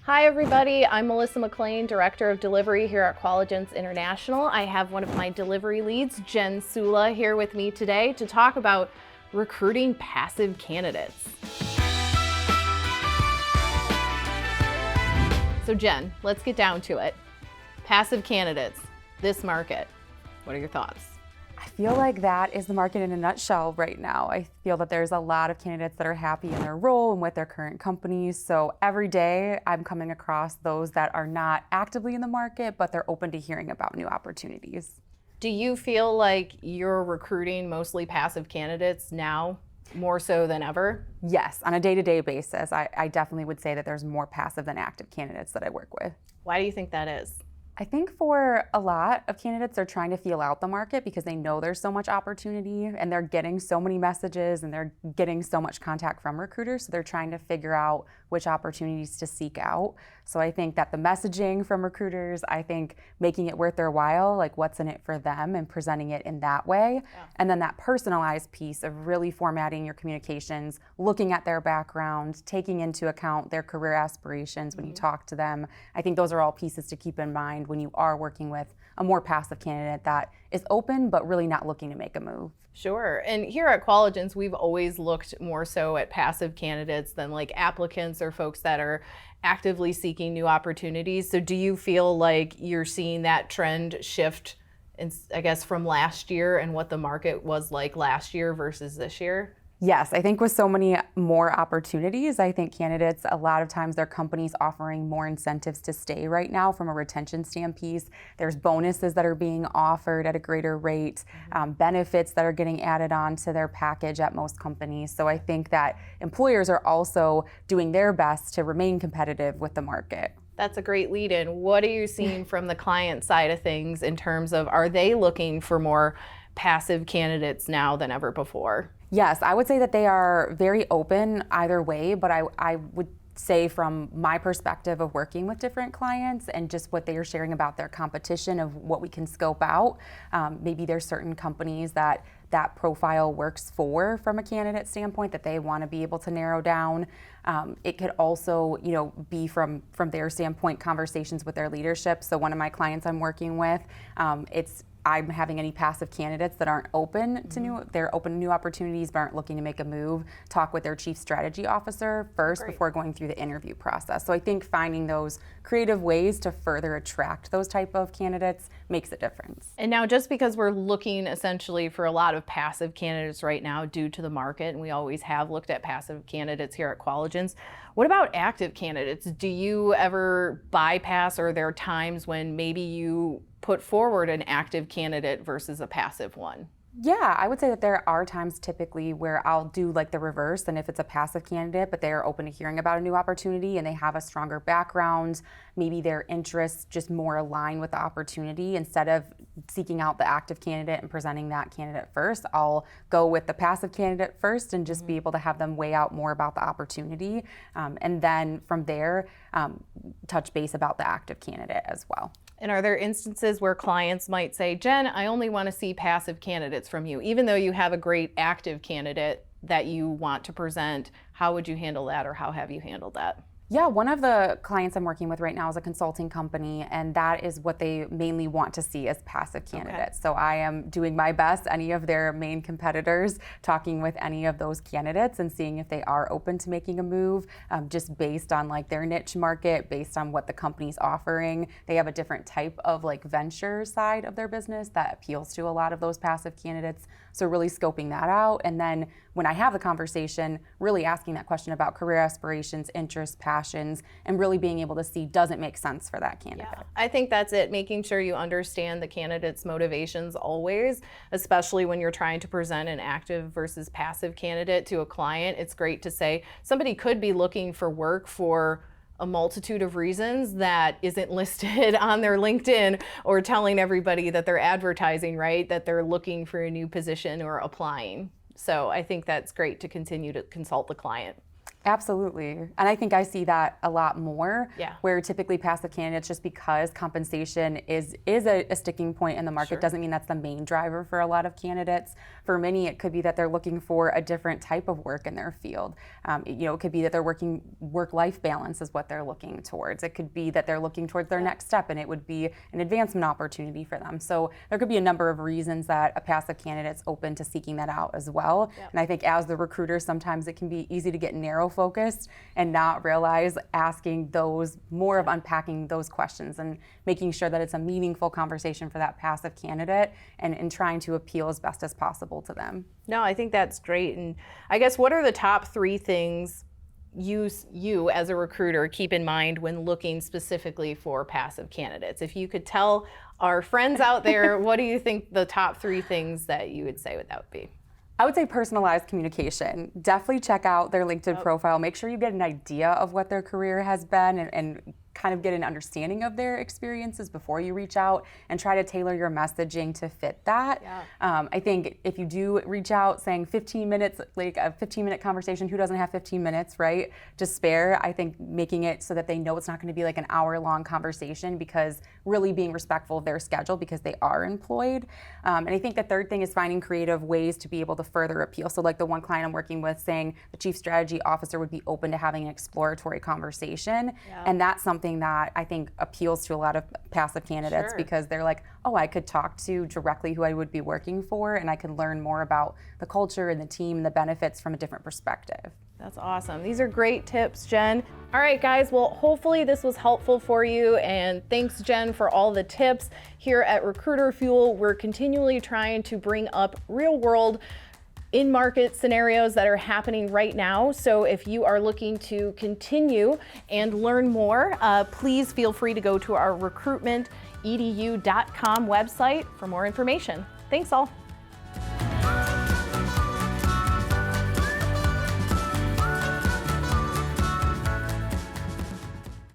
Hi everybody, I'm Melissa McLean, Director of Delivery here at Qualigence International. I have one of my delivery leads, Jen Sula, here with me today to talk about recruiting passive candidates. So Jen, let's get down to it. Passive candidates, this market, what are your thoughts? I feel like that is the market in a nutshell right now. I feel that there's a lot of candidates that are happy in their role and with their current companies. So every day I'm coming across those that are not actively in the market, but they're open to hearing about new opportunities. Do you feel like you're recruiting mostly passive candidates now, more so than ever? Yes, on a day-to-day basis, I definitely would say that there's more passive than active candidates that I work with. Why do you think that is? I think for a lot of candidates, they're trying to feel out the market because they know there's so much opportunity and they're getting so many messages and they're getting so much contact from recruiters. So they're trying to figure out which opportunities to seek out. So I think that the messaging from recruiters, I think making it worth their while, like what's in it for them and presenting it in that way. Yeah. And then that personalized piece of really formatting your communications, looking at their background, taking into account their career aspirations when you talk to them. I think those are all pieces to keep in mind when you are working with a more passive candidate that is open but really not looking to make a move. Sure. And here at Qualigence, we've always looked more so at passive candidates than like applicants or folks that are actively seeking new opportunities. So do you feel like you're seeing that trend shift, I guess, from last year and what the market was like last year versus this year? Yes, I think with so many more opportunities, I think candidates, a lot of times their companies offering more incentives to stay right now from a retention standpoint. There's bonuses that are being offered at a greater rate, benefits that are getting added on to their package at most companies. So I think that employers are also doing their best to remain competitive with the market. That's a great lead in. What are you seeing from the client side of things in terms of, are they looking for more passive candidates now than ever before? Yes, I would say that they are very open either way, but I would say from my perspective of working with different clients and just what they are sharing about their competition of what we can scope out, maybe there's certain companies that profile works for from a candidate standpoint that they want to be able to narrow down. It could also, be from their standpoint, conversations with their leadership. So one of my clients I'm working with, I'm having any passive candidates that aren't open to they're open to new opportunities but aren't looking to make a move, talk with their chief strategy officer first before going through the interview process. So I think finding those creative ways to further attract those type of candidates makes a difference. And now just because we're looking essentially for a lot of passive candidates right now due to the market, and we always have looked at passive candidates here at Qualigence, what about active candidates? Do you ever bypass, or are there times when maybe you put forward an active candidate versus a passive one? Yeah, I would say that there are times typically where I'll do like the reverse, and if it's a passive candidate, but they are open to hearing about a new opportunity and they have a stronger background, maybe their interests just more align with the opportunity, instead of seeking out the active candidate and presenting that candidate first, I'll go with the passive candidate first and just be able to have them weigh out more about the opportunity. And then from there, touch base about the active candidate as well. And are there instances where clients might say, Jen, I only want to see passive candidates from you, even though you have a great active candidate that you want to present? How would you handle that, or how have you handled that? Yeah, one of the clients I'm working with right now is a consulting company, and that is what they mainly want to see as passive candidates. Okay. So I am doing my best, any of their main competitors, talking with any of those candidates and seeing if they are open to making a move, just based on like their niche market, based on what the company's offering. They have a different type of like venture side of their business that appeals to a lot of those passive candidates. So really scoping that out. And then when I have the conversation, really asking that question about career aspirations, interests, passions, and really being able to see, does it make sense for that candidate? Yeah, I think that's it, making sure you understand the candidate's motivations always, especially when you're trying to present an active versus passive candidate to a client. It's great to say somebody could be looking for work for a multitude of reasons that isn't listed on their LinkedIn, or telling everybody that they're advertising, right, that they're looking for a new position or applying. So I think that's great to continue to consult the client. Absolutely. And I think I see that a lot more, Yeah. where typically passive candidates, just because compensation is a sticking point in the market, Sure. doesn't mean that's the main driver for a lot of candidates. For many, it could be that they're looking for a different type of work in their field. It could be that they're working work-life balance is what they're looking towards. It could be that they're looking towards their next step, and it would be an advancement opportunity for them. So there could be a number of reasons that a passive candidate's open to seeking that out as well. Yep. And I think as the recruiter, sometimes it can be easy to get narrow focused and not realize asking those more of unpacking those questions and making sure that it's a meaningful conversation for that passive candidate, and trying to appeal as best as possible to them. No, I think that's great. And I guess what are the top 3 things you as a recruiter keep in mind when looking specifically for passive candidates? If you could tell our friends out there, what do you think the top 3 things that you would say that would be? I would say personalized communication. Definitely check out their LinkedIn profile. Make sure you get an idea of what their career has been, and kind of get an understanding of their experiences before you reach out, and try to tailor your messaging to fit that. Yeah. I think if you do reach out saying 15 minutes, like a 15-minute conversation, who doesn't have 15 minutes, right, to spare? I think making it so that they know it's not going to be like an hour-long conversation, because really being respectful of their schedule, because they are employed. And I think the third thing is finding creative ways to be able to further appeal. So like the one client I'm working with saying the chief strategy officer would be open to having an exploratory conversation. Yeah. And that's something that I think appeals to a lot of passive candidates, Sure. because they're like, oh, I could talk to directly who I would be working for, and I can learn more about the culture and the team and the benefits from a different perspective. That's awesome. These are great tips, Jen. All right, guys. Well, hopefully this was helpful for you. And thanks, Jen, for all the tips. Here at Recruiter Fuel, we're continually trying to bring up real-world in-market scenarios that are happening right now. So if you are looking to continue and learn more, please feel free to go to our recruitmentedu.com website for more information. Thanks all.